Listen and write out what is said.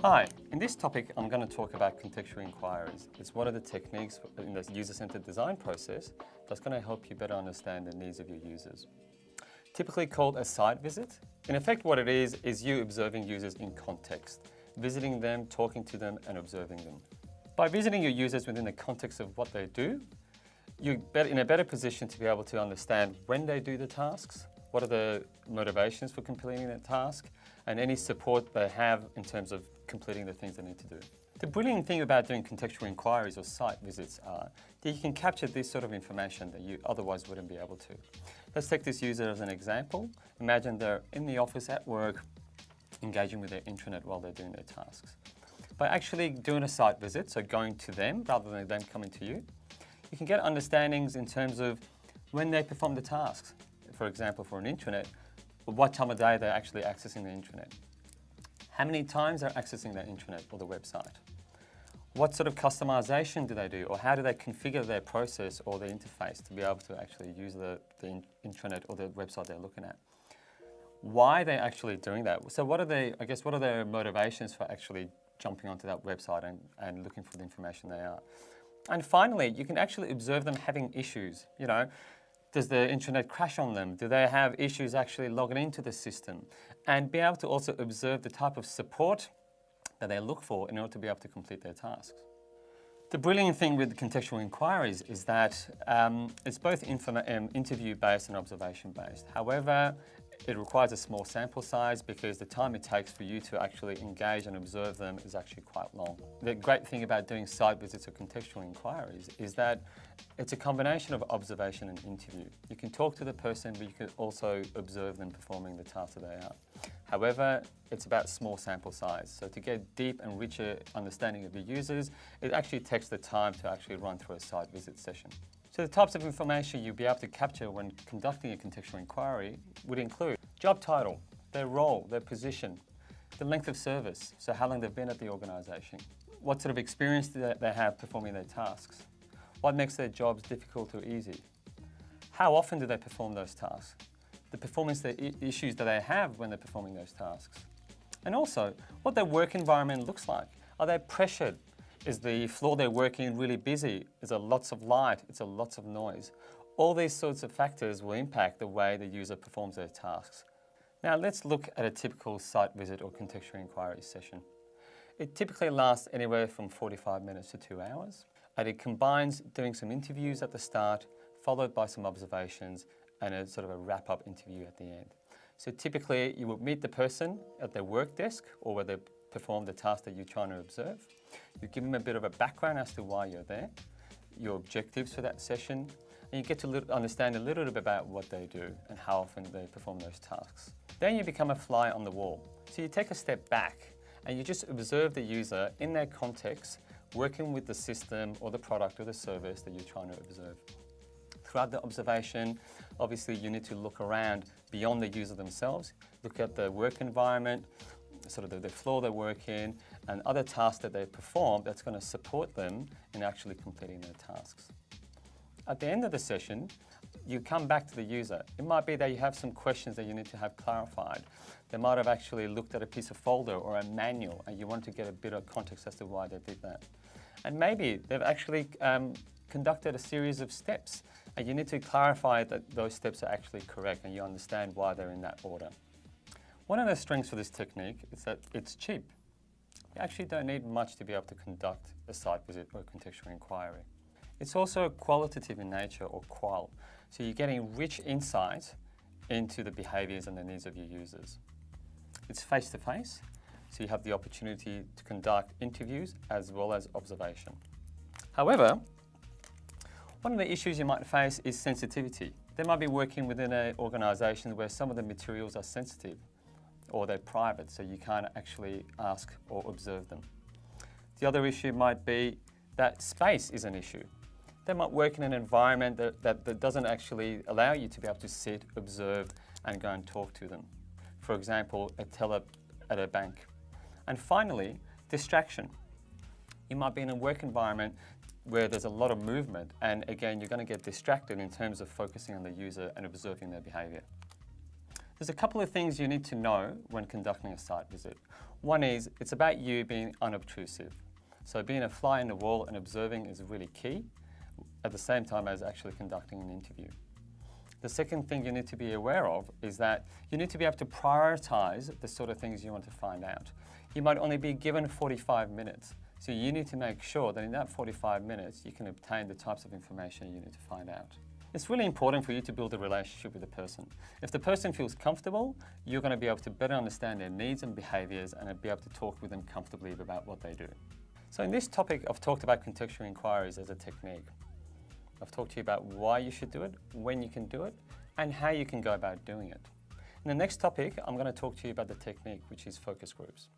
Hi, in this topic I'm going to talk about contextual inquiries. It's one of the techniques in the user-centered design process that's going to help you better understand the needs of your users. Typically called a site visit, in effect what it is you observing users in context, visiting them, talking to them and observing them. By visiting your users within the context of what they do, you're in a better position to be able to understand when they do the tasks, what are the motivations for completing that task, and any support they have in terms of completing the things they need to do. The brilliant thing about doing contextual inquiries or site visits are that you can capture this sort of information that you otherwise wouldn't be able to. Let's take this user as an example. Imagine they're in the office at work, engaging with their intranet while they're doing their tasks. By actually doing a site visit, so going to them rather than them coming to you, you can get understandings in terms of when they perform the tasks. For example, for an intranet, what time of day they're actually accessing the intranet. How many times they're accessing the intranet or the website. What sort of customization do they do, or how do they configure their process or their interface to be able to actually use the intranet or the website they're looking at. Why they're actually doing that. So what are their motivations for actually jumping onto that website and looking for the information they are. And finally, you can actually observe them having issues. You know, does the intranet crash on them? Do they have issues actually logging into the system? And be able to also observe the type of support that they look for in order to be able to complete their tasks. The brilliant thing with contextual inquiries is that it's both interview-based and observation-based. However, it requires a small sample size because the time it takes for you to actually engage and observe them is actually quite long. The great thing about doing site visits or contextual inquiries is that it's a combination of observation and interview. You can talk to the person, but you can also observe them performing the tasks that they are. However, it's about small sample size. So to get deep and richer understanding of the users, it actually takes the time to actually run through a site visit session. So the types of information you'll be able to capture when conducting a contextual inquiry would include job title, their role, their position, the length of service, so how long they've been at the organisation, what sort of experience do they have performing their tasks, what makes their jobs difficult or easy, how often do they perform those tasks, the performance issues that they have when they're performing those tasks, and also what their work environment looks like. Are they pressured? Is the floor they're working in really busy? Is there lots of light? Is there lots of noise? All these sorts of factors will impact the way the user performs their tasks. Now let's look at a typical site visit or contextual inquiry session. It typically lasts anywhere from 45 minutes to 2 hours, and it combines doing some interviews at the start, followed by some observations and a sort of a wrap-up interview at the end. So typically you will meet the person at their work desk or where they perform the task that you're trying to observe. You give them a bit of a background as to why you're there, your objectives for that session, and you get to understand a little bit about what they do and how often they perform those tasks. Then you become a fly on the wall. So you take a step back and you just observe the user in their context, working with the system or the product or the service that you're trying to observe. Throughout the observation, obviously you need to look around beyond the user themselves, look at the work environment, sort of the floor they work in, and other tasks that they perform that's going to support them in actually completing their tasks. At the end of the session, you come back to the user. It might be that you have some questions that you need to have clarified. They might have actually looked at a piece of folder or a manual and you want to get a bit of context as to why they did that. And maybe they've actually conducted a series of steps and you need to clarify that those steps are actually correct and you understand why they're in that order. One of the strengths for this technique is that it's cheap. You actually don't need much to be able to conduct a site visit or a contextual inquiry. It's also qualitative in nature, or qual. So you're getting rich insight into the behaviours and the needs of your users. It's face-to-face, so you have the opportunity to conduct interviews as well as observation. However, one of the issues you might face is sensitivity. They might be working within an organisation where some of the materials are sensitive, or they're private, so you can't actually ask or observe them. The other issue might be that space is an issue. They might work in an environment that doesn't actually allow you to be able to sit, observe, and go and talk to them. For example, a teller at a bank. And finally, distraction. You might be in a work environment where there's a lot of movement, and again, you're going to get distracted in terms of focusing on the user and observing their behaviour. There's a couple of things you need to know when conducting a site visit. One is, it's about you being unobtrusive. So being a fly in the wall and observing is really key, at the same time as actually conducting an interview. The second thing you need to be aware of is that you need to be able to prioritize the sort of things you want to find out. You might only be given 45 minutes, so you need to make sure that in that 45 minutes you can obtain the types of information you need to find out. It's really important for you to build a relationship with the person. If the person feels comfortable, you're going to be able to better understand their needs and behaviours and be able to talk with them comfortably about what they do. So in this topic, I've talked about contextual inquiries as a technique. I've talked to you about why you should do it, when you can do it, and how you can go about doing it. In the next topic, I'm going to talk to you about the technique, which is focus groups.